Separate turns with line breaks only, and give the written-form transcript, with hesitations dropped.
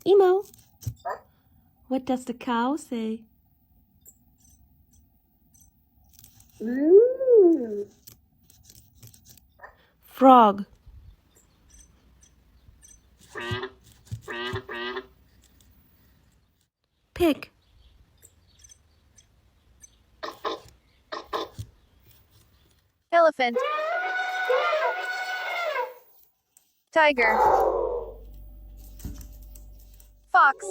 Emo, what does the cow say? Frog. Pig.
Elephant. Tiger. Fox.